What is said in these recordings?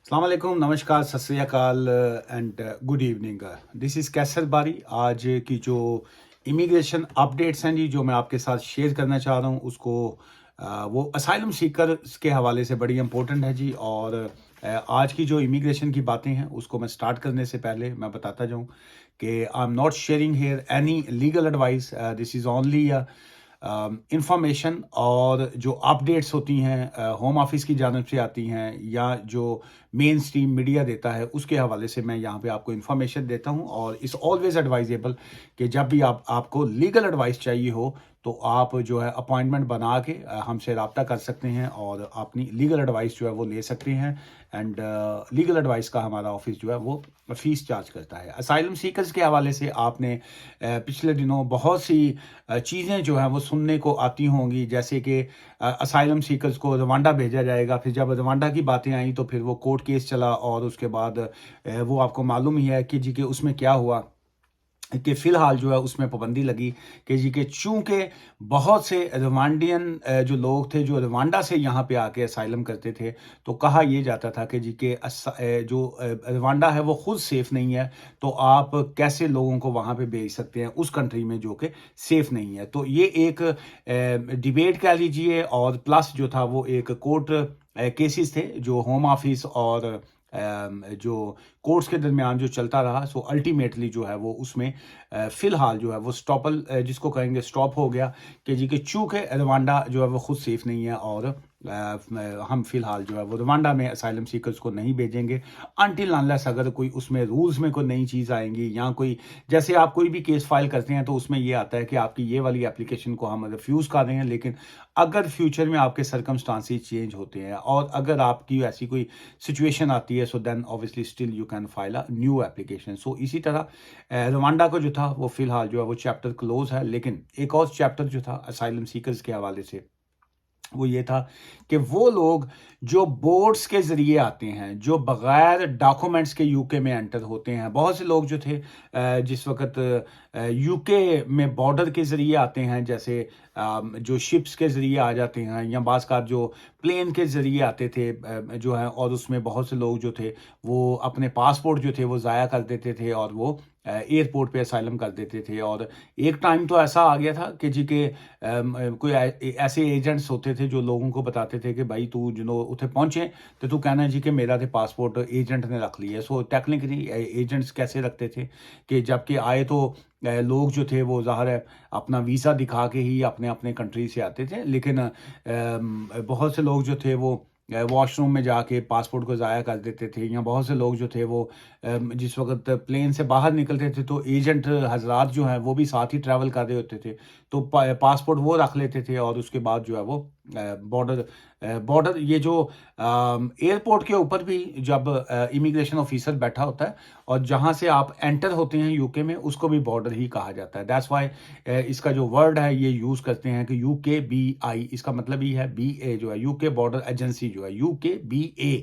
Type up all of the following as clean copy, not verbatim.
अस्सलाम वालेकुम, नमस्कार, Sat Shri Akal and good evening. This is Kaiser Bari. आज की जो इमिग्रेशन अपडेट्स हैं जी, जो मैं आपके साथ शेयर करना चाह रहा हूँ उसको वो असाइलम सीकर्स के हवाले से बड़ी इंपॉर्टेंट है जी। और आज की जो इमिग्रेशन की बातें हैं उसको मैं स्टार्ट करने से पहले मैं बताता जाऊँ कि I am not sharing here any legal advice. This is only information और जो अपडेट्स होती हैं होम ऑफिस की जानब से आती हैं या जो मेन स्ट्रीम मीडिया देता है उसके हवाले से मैं यहाँ पे आपको इन्फॉर्मेशन देता हूँ। और इट्स ऑलवेज एडवाइजेबल कि जब भी आपको लीगल एडवाइस चाहिए हो तो आप जो है अपॉइंटमेंट बना के हमसे रब्ता कर सकते हैं और अपनी लीगल एडवाइस जो है वो ले सकते हैं। एंड लीगल एडवाइस का हमारा ऑफिस जो है वो फीस चार्ज करता है। असाइलम सीकर्स के हवाले से आपने पिछले दिनों बहुत सी चीज़ें जो हैं वो सुनने को आती होंगी, जैसे कि असाइलम सीकर्स को रवांडा भेजा जाएगा। फिर जब रवांडा की बातें आई तो फिर वो कोर्ट केस चला और उसके बाद वो आपको मालूम ही है कि जी कि उसमें क्या हुआ कि फ़िलहाल जो है उसमें पाबंदी लगी कि जी कि चूँकि बहुत से रवांडियन जो लोग थे जो रवांडा से यहाँ पे आके असाइलम करते थे, तो कहा ये जाता था कि जी कि जो रवांडा है वो खुद सेफ़ नहीं है, तो आप कैसे लोगों को वहाँ पे भेज सकते हैं उस कंट्री में जो कि सेफ़ नहीं है। तो ये एक डिबेट कह लीजिए और प्लस जो था वो एक कोर्ट केसेस थे जो होम ऑफिस और जो कोर्ट्स के दरमियान जो चलता रहा। सो अल्टीमेटली जो है वो उसमें फ़िलहाल जो है वो जिसको कहेंगे स्टॉप हो गया कि जी कि चूँकि रवांडा जो है वो खुद सेफ़ नहीं है और हम फ़िलहाल जो है वो रवांडा में असाइलम सीकर्स को नहीं भेजेंगे अनटिल अनलेस अगर कोई उसमें रूल्स में कोई नई चीज़ आएंगी या कोई, जैसे आप कोई भी केस फाइल करते हैं तो उसमें ये आता है कि आपकी ये वाली एप्लीकेशन को हम रिफ्यूज़ कर रहे हैं, लेकिन अगर फ्यूचर में आपके सर्कमस्टांसेस चेंज होते हैं और अगर आपकी ऐसी कोई सिचुएशन आती है so then obviously still you can file a new application. So इसी तरह रवांडा को जो था वो फ़िलहाल जो है वो चैप्टर क्लोज है, लेकिन एक और चैप्टर जो था असाइलम सीकर्स के हवाले से वो ये था कि वो लोग जो बोट्स के ज़रिए आते हैं, जो बग़ैर डॉक्यूमेंट्स के यूके में एंटर होते हैं। बहुत से लोग जो थे जिस वक़्त यूके में बॉर्डर के ज़रिए आते हैं, जैसे जो शिप्स के ज़रिए आ जाते हैं या बाज़ का जो प्लेन के ज़रिए आते थे जो है, और उसमें बहुत से लोग जो थे वो अपने पासपोर्ट जो थे वो ज़ाया कर देते थे और वो एयरपोर्ट पे असाइलम कर देते थे। और एक टाइम तो ऐसा आ गया था कि जी के कोई ऐसे एजेंट्स होते थे जो लोगों को बताते थे कि भाई तू जो उत्थे पहुंचे तो तू कहना जी कि मेरा तो पासपोर्ट एजेंट ने रख लिया है। सो टेक्निकली एजेंट्स कैसे रखते थे कि जबकि आए तो लोग जो थे वो ज़ाहिर है अपना वीज़ा दिखा के ही अपने अपने कंट्री से आते थे, लेकिन बहुत से लोग जो थे वो वॉशरूम में जाके पासपोर्ट को ज़ाया कर देते थे, या बहुत से लोग जो थे वो जिस वक़्त प्लेन से बाहर निकलते थे तो एजेंट हज़रात जो हैं वो भी साथ ही ट्रैवल कर रहे होते थे, तो पासपोर्ट वो रख लेते थे और उसके बाद जो है वो बॉर्डर ये जो एयरपोर्ट के ऊपर भी जब इमिग्रेशन ऑफिसर बैठा होता है और जहाँ से आप एंटर होते हैं यूके में उसको भी बॉर्डर ही कहा जाता है। दैट्स वाई इसका जो वर्ड है ये यूज़ करते हैं कि UKBI, इसका मतलब ही है BA जो है यूके बॉर्डर एजेंसी जो है UKBA,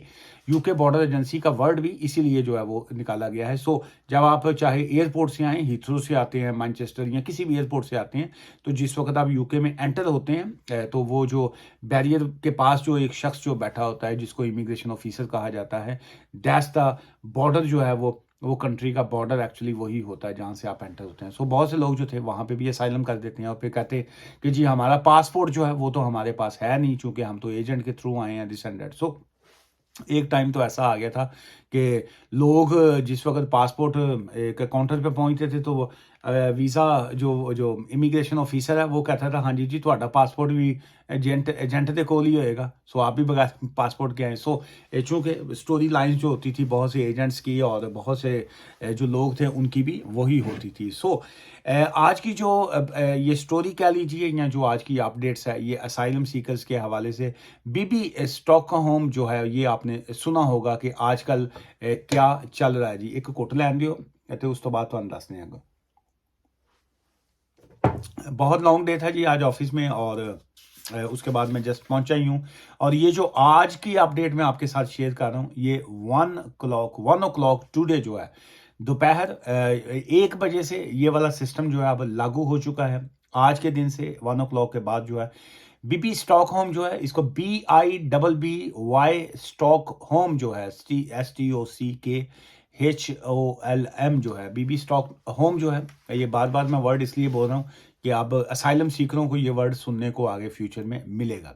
यूके बॉर्डर एजेंसी का वर्ड भी इसीलिए जो है वो निकाला गया है। सो जब आप चाहे एयरपोर्ट से आएँ, हीथ्रो से आते हैं, मैनचेस्टर या किसी भी एयरपोर्ट से आते हैं, तो जिस वक्त आप यूके में एंटर होते हैं तो वो जो बैरियर के पास जो एक शख्स जो बैठा होता है जिसको इमिग्रेशन ऑफिसर कहा जाता है, दैट्स द बॉर्डर जो है वो कंट्री का बॉर्डर एक्चुअली वही होता है जहाँ से आप एंटर होते हैं। सो बहुत से लोग जो थे वहाँ पे भी असाइलम कर देते हैं और फिर कहते हैं कि जी हमारा पासपोर्ट जो है वो तो हमारे पास है नहीं, चूंकि हम तो एजेंट के थ्रू आए हैं, दिस एंड दैट। सो एक टाइम तो ऐसा आ गया था कि लोग जिस वक़्त पासपोर्ट एक काउंटर पे पहुँचते थे तो वीज़ा जो जो इमिग्रेशन ऑफिसर है वो कहता था, हाँ जी जी ਤੁਹਾਡਾ पासपोर्ट भी एजेंट ਦੇ ਕੋਲ ही होएगा, सो आप भी बगैर पासपोर्ट के आए। सो चूँकि स्टोरी लाइन्स जो होती थी बहुत से एजेंट्स की और बहुत से जो लोग थे उनकी भी वही होती थी। सो आज की जो ये स्टोरी कह लीजिए या जो आज की अपडेट्स है ये असाइलम सीकर्स के हवाले से। बीबी स्टॉकहोम जो है ये आपने सुना होगा कि आजकल क्या चल रहा है जी। एक घुट लैन दियो ते उस तो बाद तुहानू दसने आगे। बहुत लॉन्ग डे था जी आज ऑफिस में और उसके बाद मैं जस्ट पहुंचा ही हूँ। और ये जो आज की अपडेट मैं आपके साथ शेयर कर रहा हूँ ये 1 o'clock टुडे जो है दोपहर 1 बजे से ये वाला सिस्टम जो है अब लागू हो चुका है। आज के दिन से 1 o'clock के बाद जो है बीबी स्टॉकहोम जो है, इसको BIBBY स्टॉकहोम जो है, STOCKHOLM जो है, बीबी स्टॉकहोम जो है, ये बार बार मैं वर्ड इसलिए बोल रहा हूँ कि अब असाइलम सीकरों को ये वर्ड सुनने को आगे फ्यूचर में मिलेगा।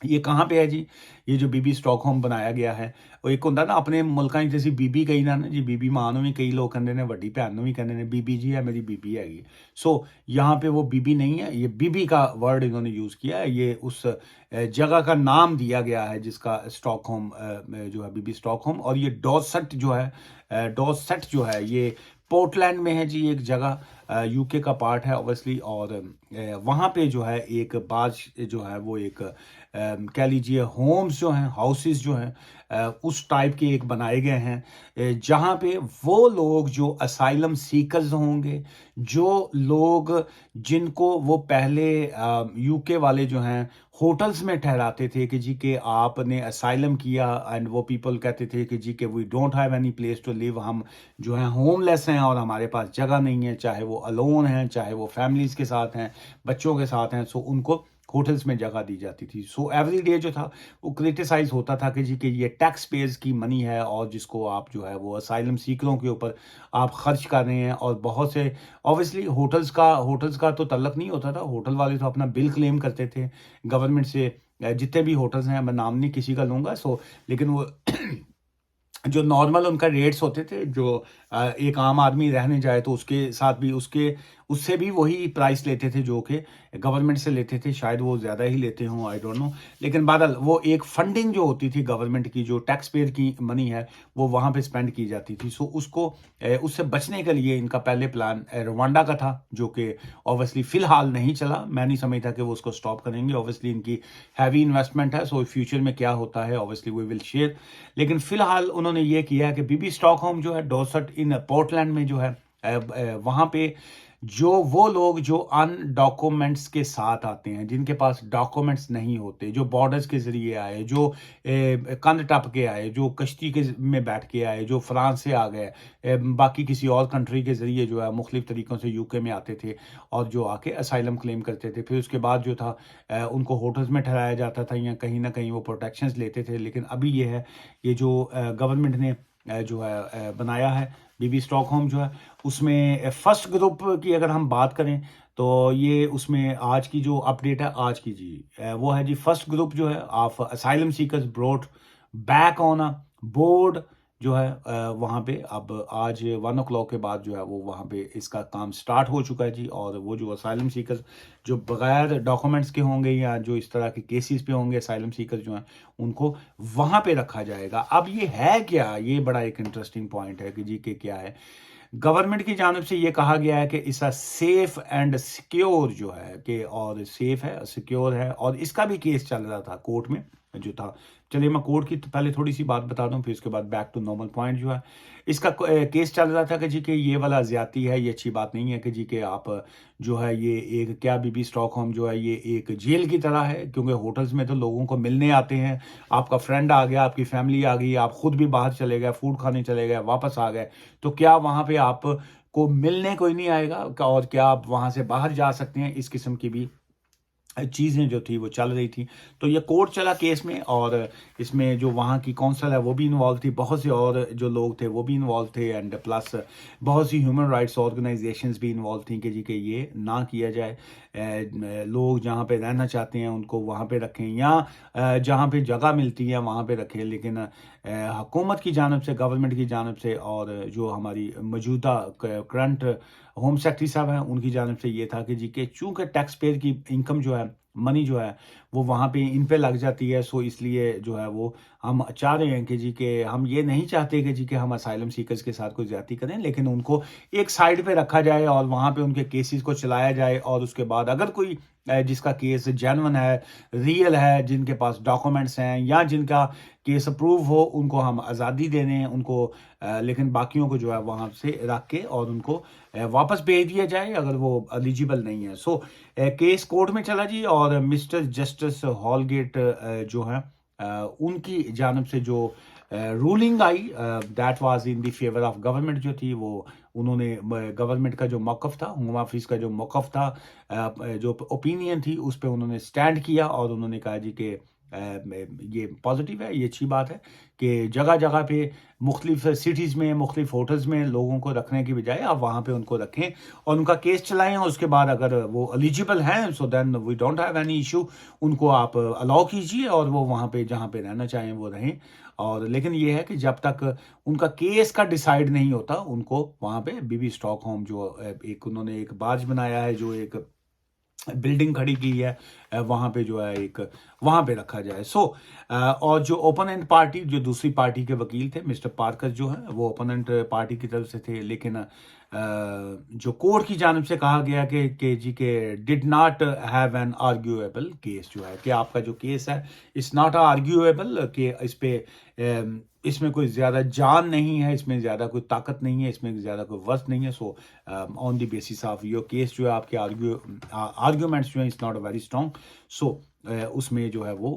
ये कहाँ पे है जी? ये जो बीबी स्टॉकहोम बनाया गया है, वो एक होंदा ना अपने मुल्कां 'ਚ जैसी बीबी कही ना जी, बीबी मां ਨੂੰ ਵੀ कई लोग कहते ने, ਵੱਡੀ ਭੈਣ ਨੂੰ भी कहते ने बीबी जी है, मेरी बीबी हैगी। सो यहाँ पे वो बीबी नहीं है, ये बीबी का वर्ड इन्होंने यूज़ किया है। ये उस जगह का नाम दिया गया है जिसका स्टॉकहोम जो है, बीबी स्टॉकहोम। और ये डॉर्सेट जो है, डॉर्सेट जो है ये पोर्टलैंड में है जी, एक जगह यूके का पार्ट है ऑब्वियसली। और वहाँ पे जो है एक बाज जो है वो एक कह लीजिए होम्स जो हैं, हाउसेस जो हैं, उस टाइप के एक बनाए गए हैं, जहाँ पे वो लोग जो असाइलम सीकर्स होंगे, जो लोग जिनको वो पहले यूके वाले जो हैं होटल्स में ठहराते थे कि जी के आपने असाइलम किया, एंड वो पीपल कहते थे कि जी के we don't have any place to live, हम जो है होमलेस हैं और हमारे पास जगह नहीं है, चाहे वो अलोन हैं, चाहे वो फैमिलीज के साथ हैं, बच्चों के साथ हैं। सो उनको होटल्स में जगह दी जाती थी। सो एवरी डे जो था वो क्रिटिसाइज होता था कि जी कि ये टैक्स पेयर्स की मनी है और जिसको आप जो है वो असाइलम सीकरों के ऊपर आप खर्च कर रहे हैं। और बहुत से ऑब्वियसली होटल्स का तो तल्लक नहीं होता था, होटल वाले तो अपना बिल क्लेम करते थे गवर्नमेंट से। जितने भी होटल्स हैं, मैं नाम नहीं किसी का लूँगा, सो लेकिन वो जो नॉर्मल उनका रेट्स होते थे, जो एक आम आदमी रहने जाए तो उसके साथ भी उससे भी वही प्राइस लेते थे जो कि गवर्नमेंट से लेते थे। शायद वो ज़्यादा ही लेते हों, आई डोंट नो। लेकिन बहरहाल वो एक फंडिंग जो होती थी गवर्नमेंट की, जो टैक्स पेयर की मनी है, वो वहाँ पे स्पेंड की जाती थी। सो उससे बचने के लिए इनका पहले प्लान रवांडा का था, जो कि ऑब्वियसली फ़िलहाल नहीं चला। मैं नहीं समझता कि वो उसको स्टॉप करेंगे। ऑब्वियसली इनकी हैवी इन्वेस्टमेंट है, सो फ्यूचर में क्या होता है ऑब्वियसली वी विल शेयर। लेकिन फ़िलहाल उन्होंने ये किया है कि बीबी स्टॉकहोम जो है डॉर्सेट इन पोर्टलैंड में जो है, वहाँ पे जो वो लोग जो अनडॉक्यूमेंट्स के साथ आते हैं, जिनके पास डॉक्यूमेंट्स नहीं होते, जो बॉर्डर्स के ज़रिए आए, जो कंध टप के आए, जो कश्ती के में बैठ के आए, जो फ्रांस से आ गए, बाकी किसी और कंट्री के ज़रिए जो है मुख्तलिफ तरीक़ों से यूके में आते थे और जो आके असाइलम क्लेम करते थे। फिर उसके बाद जो था उनको होटल्स में ठहराया जाता था या कहीं ना कहीं वो प्रोटेक्शंस लेते थे। लेकिन अभी ये है, ये जो गवर्नमेंट ने जो है बनाया है बीबी स्टॉकहोम जो है, उसमें फर्स्ट ग्रुप की अगर हम बात करें तो ये उसमें आज की जो अपडेट है आज की जी, वो है जी फर्स्ट ग्रुप जो है of asylum seekers brought back on a board जो है वहाँ पे अब आज 1 o'clock के बाद जो है वो वहाँ पे इसका काम स्टार्ट हो चुका है जी। और वो जो असाइलम सीकर्स जो बगैर डॉक्यूमेंट्स के होंगे या जो इस तरह के केसेस पे होंगे, असाइलम सीकर्स जो हैं उनको वहाँ पे रखा जाएगा। अब ये है क्या, ये बड़ा एक इंटरेस्टिंग पॉइंट है कि जी के क्या है। गवर्नमेंट की जानिब से ये कहा गया है कि इसका सेफ एंड सिक्योर जो है कि, और सेफ है, सिक्योर है। और इसका भी केस चल रहा था कोर्ट में जो था। चलिए मैं कोर्ट की तो पहले थोड़ी सी बात बता दूं, फिर उसके बाद बैक टू नॉर्मल पॉइंट जो है। इसका केस चल रहा था कि जी कि ये वाला ज्यादती है, ये अच्छी बात नहीं है कि जी कि आप जो है ये एक क्या बीबी स्टॉकहोम जो है ये एक जेल की तरह है, क्योंकि होटल्स में तो लोगों को मिलने आते हैं। आपका फ्रेंड आ गया, आपकी फैमिली आ गई, आप खुद भी बाहर चले गए, फूड खाने चले गए, वापस आ गए, तो क्या वहाँ पे आप को मिलने कोई नहीं आएगा और क्या आप वहाँ से बाहर जा सकते हैं? इस किस्म की भी चीज़ें जो थी वो चल रही थी। तो ये कोर्ट चला केस में, और इसमें जो वहाँ की कौंसल है वो भी इन्वॉल्व थी, बहुत से और जो लोग थे वो भी इन्वॉल्व थे, एंड प्लस बहुत सी ह्यूमन राइट्स ऑर्गेनाइजेशंस भी इन्वॉल्व थी कि जी कि ये ना किया जाए। लोग जहाँ पे रहना चाहते हैं उनको वहाँ पे रखें, या जहाँ पे जगह मिलती है वहाँ पे रखें। लेकिन हुकूमत की जानिब से, गवर्नमेंट की जानिब से, और जो हमारी मौजूदा करंट होम सेक्रेटरी साहब हैं उनकी जानिब से ये था कि जी कि चूँकि टैक्स पेयर की इनकम जो है, मनी जो है वो वहाँ पे इन पे लग जाती है। सो इसलिए जो है वो हम चाह रहे हैं कि जी कि हम ये नहीं चाहते कि जी कि हम असाइलम सीकर्स के साथ कोई ज्यादती करें, लेकिन उनको एक साइड पे रखा जाए और वहाँ पे उनके केसेस को चलाया जाए। और उसके बाद अगर कोई जिसका केस जेन्युइन है, रियल है, जिनके पास डॉक्यूमेंट्स हैं या जिनका केस अप्रूव हो, उनको हम आज़ादी देने हैं उनको। लेकिन बाकियों को जो है वहाँ से रख के और उनको वापस भेज दिया जाए अगर वो एलिजिबल नहीं है। सो केस कोर्ट में चला जी, और मिस्टर जस्टिस हॉलगेट जो है उनकी जानिब से जो ruling I that was in the favour of government जो थी वो उन्होंने गवर्नमेंट का जो मौक़िफ़ था, होम ऑफिस का जो मौक़िफ़ था, जो ओपिनियन थी उस पे उन्होंने स्टैंड किया और उन्होंने कहा जी कि ये पॉजिटिव है, ये अच्छी बात है कि जगह-जगह पे मुख्तलिफ सिटीज़ में, मुख्तलिफ होटल्स में लोगों को रखने की बजाय आप वहाँ पे उनको रखें और उनका केस चलाएँ और उसके बाद अगर वो एलिजिबल हैं so then we don't have any issue, उनको आप अलाउ कीजिए और वो वहाँ पे जहाँ पे रहना चाहें वो रहें। और लेकिन ये है कि जब तक उनका केस का डिसाइड नहीं होता, उनको वहाँ पे बीबी स्टॉकहोम जो एक उन्होंने एक बार्ज बनाया है, जो एक बिल्डिंग खड़ी की है, वहाँ पे जो है एक वहाँ पे रखा जाए। और जो ओपोनेंट पार्टी, जो दूसरी पार्टी के वकील थे मिस्टर पार्कर जो है वो ओपोनेंट पार्टी की तरफ से थे, लेकिन जो कोर्ट की जानिब से कहा गया कि जी के did not have an arguable case, जो है कि आपका जो केस है इट्स नॉट आर्ग्यूएबल, कि इस पे इसमें कोई ज़्यादा जान नहीं है, इसमें ज़्यादा कोई ताकत नहीं है, इसमें ज़्यादा कोई वर्थ नहीं है। So on the basis of your case जो है आपके आर्ग्यूमेंट्स जो है इट्स नॉट वेरी स्ट्रॉन्ग, सो उसमें जो है वो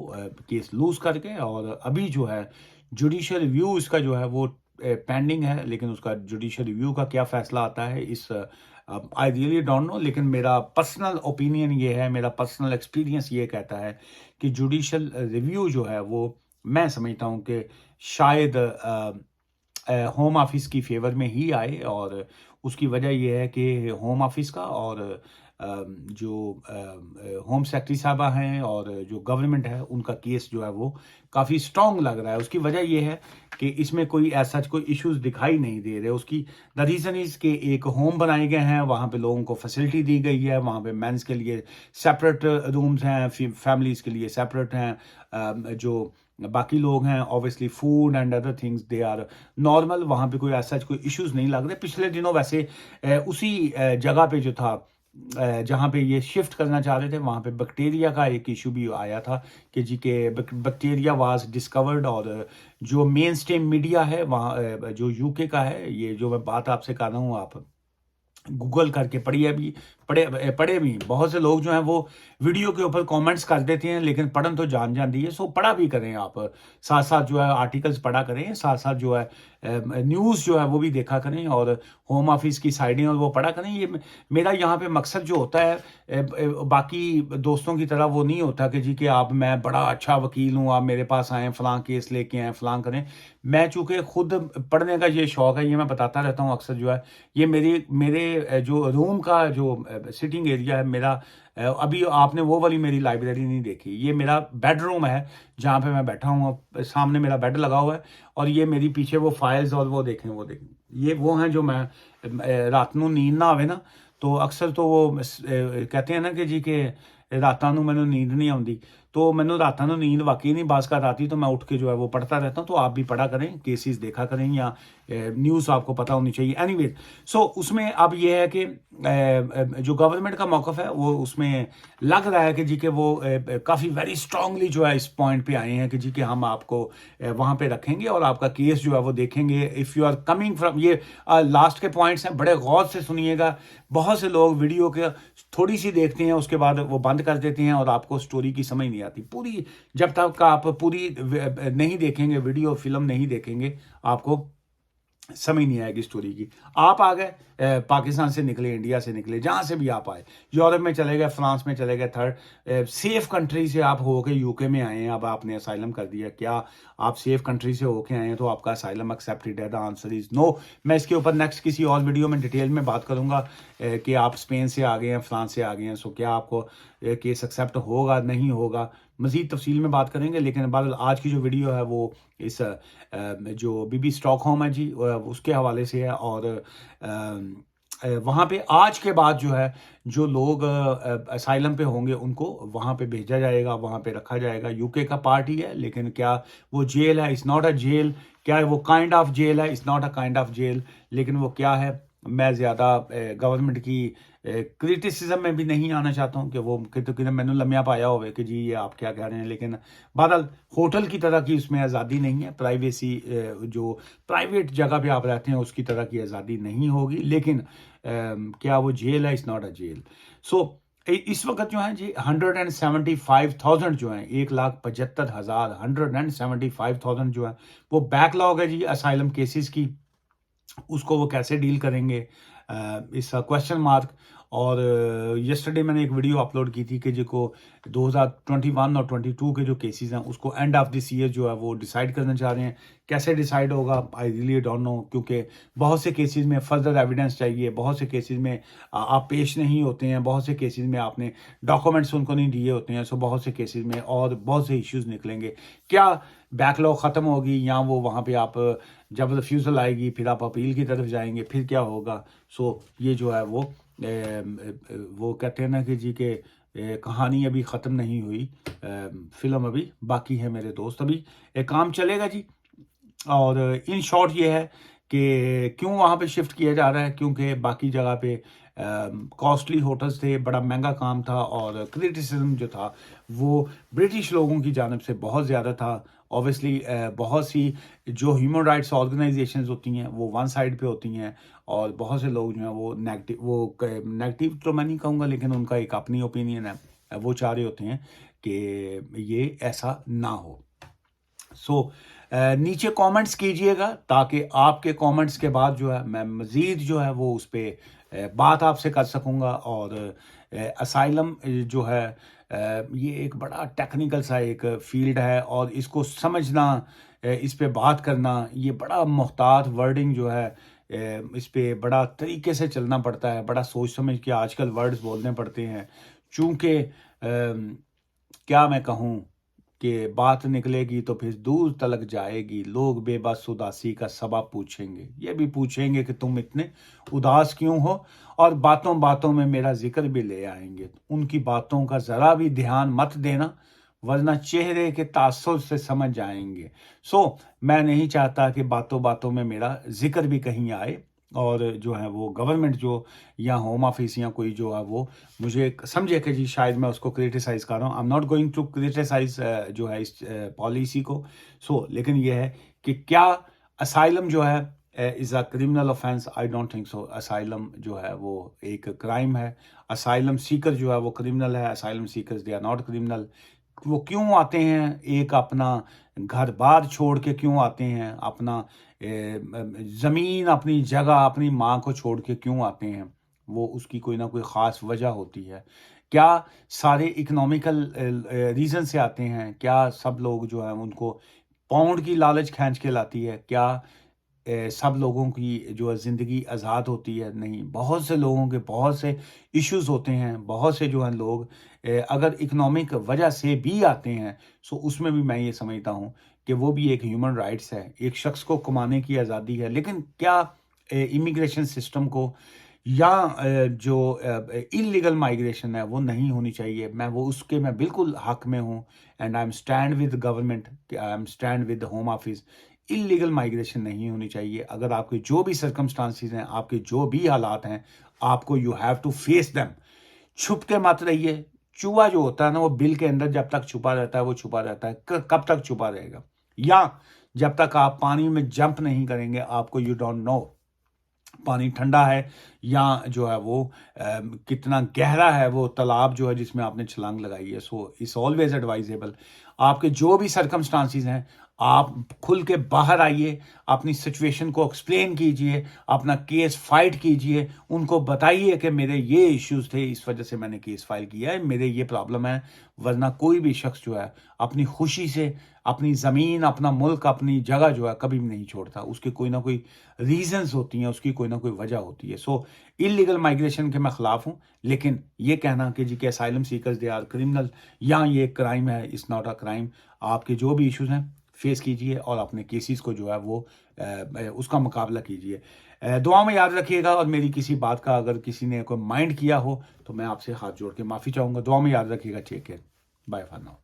केस लूज कर गए और अभी जो है जुडिशियल रिव्यू इसका जो है वो पेंडिंग है, लेकिन उसका जुडिशियल रिव्यू का क्या फैसला आता है इस आई रियली डोंट नो, लेकिन मेरा पर्सनल ओपिनियन ये है, मेरा पर्सनल एक्सपीरियंस ये कहता है कि जुडिशियल रिव्यू जो है वो मैं समझता हूँ कि शायद होम ऑफिस की फेवर में ही आए और उसकी वजह यह है कि होम ऑफिस का और जो होम सेक्रेटरी साहबा हैं और जो गवर्नमेंट है उनका केस जो है वो काफ़ी स्ट्रॉन्ग लग रहा है। उसकी वजह यह है कि इसमें कोई ऐसा कोई इश्यूज दिखाई नहीं दे रहे। उसकी द रीज़न इज़ कि एक होम बनाए गए हैं, वहाँ पे लोगों को फैसिलिटी दी गई है, वहाँ पे मेंस के लिए सेपरेट रूम्स हैं, फैमिलीज़ के लिए सेपरेट हैं, जो बाकी लोग हैं obviously food and other things they are normal, वहाँ पे कोई ऐसा कोई इश्यूज नहीं लग रहे। पिछले दिनों वैसे उसी जगह पे जो था जहाँ पे ये शिफ्ट करना चाह रहे थे वहाँ पे बैक्टीरिया का एक इशू भी आया था कि जी के बैक्टीरिया वाज डिस्कवर्ड, और जो मेन स्ट्रीम मीडिया है वहाँ जो यूके का है, ये जो मैं बात आपसे कर रहा हूँ आप गूगल करके पढ़े भी बहुत से लोग जो हैं वो वीडियो के ऊपर कमेंट्स कर देते हैं, लेकिन पढ़न तो जान जाती है। सो पढ़ा भी करें आप, साथ साथ जो है आर्टिकल्स पढ़ा करें, साथ साथ जो है न्यूज़ जो है वो भी देखा करें और होम ऑफिस की साइडें और वो पढ़ा करें। ये मेरा यहाँ पे मकसद जो होता है बाकी दोस्तों की तरह वो नहीं होता कि जी कि आप मैं बड़ा अच्छा वकील हूँ, आप मेरे पास आएँ फ़लाँ केस लेके आएँ फ़लाँ करें। मैं चूँकि खुद पढ़ने का ये शौक़ है, ये मैं बताता रहता हूँ अक्सर जो है, ये मेरे जो रूम का जो सिटिंग एरिया है मेरा, अभी आपने वो वाली मेरी लाइब्रेरी नहीं देखी, ये मेरा बेडरूम है जहाँ पे मैं बैठा हूँ, सामने मेरा बेड लगा हुआ है और ये मेरी पीछे वो फाइल्स और वो देखें ये वो हैं जो मैं रात नू नींद ना आवे ना तो अक्सर तो वो कहते हैं ना कि जी के रातां नू मैनू नींद नहीं आती, तो मैनू रातां नू नींद वाकई नहीं बास कर आती, तो मैं उठ के जो है वो पढ़ता रहता हूँ। तो आप भी पढ़ा करें, केसेस देखा करें या न्यूज़ आपको पता होनी चाहिए। एनीवेज सो उसमें अब ये है कि जो गवर्नमेंट का मौक़िफ़ है वो उसमें लग रहा है कि जी के वो काफ़ी वेरी स्ट्रांगली जो है इस पॉइंट पे आए हैं कि जी कि हम आपको वहाँ पे रखेंगे और आपका केस जो है वो देखेंगे। If you are coming from ये लास्ट के पॉइंट्स हैं, बड़े गौर से सुनिएगा। बहुत से लोग वीडियो के थोड़ी सी देखते हैं उसके बाद वो बंद कर देते हैं और आपको स्टोरी की समझ नहीं आती पूरी। जब तक आप पूरी नहीं देखेंगे, वीडियो फिल्म नहीं देखेंगे, आपको समझ नहीं आएगी स्टोरी की। आप आ गए पाकिस्तान से निकले, इंडिया से निकले, जहाँ से भी आप आए, यूरोप में चले गए, फ्रांस में चले गए, थर्ड सेफ कंट्री से आप हो के यूके में आए हैं, अब आपने असाइलम कर दिया। क्या आप सेफ कंट्री से होके आए हैं तो आपका असाइलम एक्सेप्टेड है? The answer is no. मैं इसके ऊपर नेक्स्ट किसी और वीडियो में डिटेल में बात करूँगा कि आप स्पेन से आ गए हैं, फ्रांस से आ गए हैं, सो क्या आपको केस एक्सेप्ट होगा नहीं होगा, मज़ीद तफसील में बात करेंगे। लेकिन बहरहाल आज की जो वीडियो है वो इस जो बीबी स्टॉकहोम है जी उसके हवाले से है और वहाँ पे आज के बाद जो है जो लोग असाइलम पे होंगे उनको वहाँ पे भेजा जाएगा, वहाँ पे रखा जाएगा। यूके का पार्ट ही है, लेकिन क्या वो जेल है? It's not a jail. क्या है वो काइंड ऑफ जेल है? It's not a kind of jail. लेकिन वो क्या है, मैं ज़्यादा गवर्नमेंट की क्रिटिसिज्म में भी नहीं आना चाहता हूँ कि वो कि मैंने लम्या पाया होवे कि जी ये आप क्या कह रहे हैं। लेकिन बहरहाल होटल की तरह की उसमें आज़ादी नहीं है, प्राइवेसी जो प्राइवेट जगह पे आप रहते हैं उसकी तरह की आज़ादी नहीं होगी। लेकिन क्या वो जेल है? It's not a jail. So इस वक्त जो है जी 175,000 जो है 1,75,000 175,000 जो है वो बैकलॉग है जी असाइलम केसेस की। उसको वो कैसे डील करेंगे, इस क्वेश्चन मार्क। और यस्टरडे मैंने एक वीडियो अपलोड की थी कि जिसको 2021 और 22 के जो केसेस हैं उसको एंड ऑफ दिस ईयर जो है वो डिसाइड करना चाह रहे हैं। कैसे डिसाइड होगा आई रियली डोंट नो, क्योंकि बहुत से केसेस में फर्दर एविडेंस चाहिए, बहुत से केसेस में आप पेश नहीं होते हैं, बहुत से केसेस में आपने डॉक्यूमेंट्स उनको नहीं दिए होते हैं। सो बहुत से केसेस में और बहुत से इश्यूज निकलेंगे। क्या बैकलॉग ख़त्म होगी या वो वहाँ पे आप जब रिफ्यूज़ल आएगी फिर आप अपील की तरफ जाएंगे, फिर क्या होगा? सो ये जो है वो कहते हैं ना कि जी के कहानी अभी ख़त्म नहीं हुई, फिल्म अभी बाकी है मेरे दोस्त, अभी काम चलेगा जी। और इन शॉर्ट ये है कि क्यों वहाँ पे शिफ्ट किया जा रहा है, क्योंकि बाकी जगह पे कॉस्टली होटल्स थे, बड़ा महंगा काम था और क्रिटिसिज्म जो था वो ब्रिटिश लोगों की जानिब से बहुत ज़्यादा था। ऑब्वियसली बहुत सी जो ह्यूमन राइट्स ऑर्गेनाइजेशंस होती हैं वो वन साइड पे होती हैं और बहुत से लोग जो हैं वो नेगेटिव तो मैं नहीं कहूँगा, लेकिन उनका एक अपनी ओपिनियन है, वो चाह रहे होते हैं कि ये ऐसा ना हो। सो नीचे कमेंट्स कीजिएगा ताकि आपके कमेंट्स के बाद जो है मैं मज़ीद जो है वो उस पर बात आपसे कर सकूँगा। और असाइलम जो है ये एक बड़ा टेक्निकल सा एक फील्ड है और इसको समझना, इस पे बात करना, ये बड़ा मुहतात वर्डिंग जो है, इस पे बड़ा तरीके से चलना पड़ता है, बड़ा सोच समझ के आजकल वर्ड्स बोलने पड़ते हैं। चूँकि क्या मैं कहूँ कि बात निकलेगी तो फिर दूर तलक जाएगी, लोग बेबस उदासी का सबब पूछेंगे, ये भी पूछेंगे कि तुम इतने उदास क्यों हो, और बातों बातों में मेरा जिक्र भी ले आएंगे। उनकी बातों का ज़रा भी ध्यान मत देना वरना चेहरे के तासुर से समझ जाएंगे। सो मैं नहीं चाहता कि बातों बातों में मेरा जिक्र भी कहीं आए और जो है वो गवर्नमेंट जो या होम ऑफिस या कोई जो है वो मुझे समझे कि जी शायद मैं उसको क्रिटिसाइज़ कर रहा हूँ। I am not going to criticise जो है इस पॉलिसी को। सो लेकिन ये है कि क्या असाइलम जो है is a criminal offence? I don't think so. Asylum जो है वो एक क्राइम है। असाइलम सीकर जो है वो क्रिमिनल है। Asylum seekers they are not criminal. वो क्यों आते हैं? एक अपना घर बार छोड़ के क्यों आते हैं? अपना ज़मीन, अपनी जगह, अपनी माँ को छोड़ के क्यों आते हैं? वो उसकी कोई ना कोई ख़ास वजह होती है। क्या सारे इकोनॉमिकल रीज़न से आते हैं? क्या सब लोग जो हैं उनको पाउंड की लालच खींच के लाती है? क्या सब लोगों की जो है ज़िंदगी आज़ाद होती है? नहीं, बहुत से लोगों के बहुत से इश्यूज़ होते हैं, बहुत से जो हैं लोग अगर इकोनॉमिक वजह से भी आते हैं, सो उसमें भी मैं ये समझता हूँ कि वो भी एक ह्यूमन राइट्स है, एक शख्स को कमाने की आज़ादी है। लेकिन क्या इमिग्रेशन सिस्टम को या जो इल्लीगल माइग्रेशन है वो नहीं होनी चाहिए? मैं बिल्कुल हक में हूँ and I am stand with government, I am stand with home office. Illegal migration नहीं होनी चाहिए। अगर आपके जो भी सर्कमस्टांसिस हैं, आपके जो भी हालात हैं, आपको you have to face them. छुप के मत रहिए। चूहा जो होता है ना वो बिल के अंदर जब तक छुपा रहता है वो छुपा रहता है। कब तक छुपा रहेगा? या जब तक आप पानी में जंप नहीं करेंगे आपको यू डोंट नो पानी ठंडा है या जो है वो कितना गहरा है वो तालाब जो है जिसमें आपने छलांग लगाई है। So it's always advisable. आपके जो भी सर्कमस्टांसिस हैं आप खुल के बाहर आइए, अपनी सिचुएशन को एक्सप्लेन कीजिए, अपना केस फाइट कीजिए, उनको बताइए कि मेरे ये इश्यूज थे, इस वजह से मैंने केस फाइल किया है, मेरे ये प्रॉब्लम है। वरना कोई भी शख्स जो है अपनी खुशी से अपनी ज़मीन, अपना मुल्क, अपनी जगह जो है कभी भी नहीं छोड़ता। उसके कोई ना कोई रीजंस होती हैं, उसकी कोई ना कोई वजह होती है। सो इलीगल माइग्रेशन के मैं ख़िलाफ़ हूँ, लेकिन ये कहना कि जी के asylum seekers they are criminal या ये क्राइम है, इट्स नॉट अ क्राइम। आपके जो भी इश्यूज हैं फेस कीजिए और अपने केसेस को जो है वो उसका मुकाबला कीजिए। दुआ में याद रखिएगा और मेरी किसी बात का अगर किसी ने कोई माइंड किया हो तो मैं आपसे हाथ जोड़ के माफ़ी चाहूँगा। दुआ में याद रखिएगा। Take care, bye for now.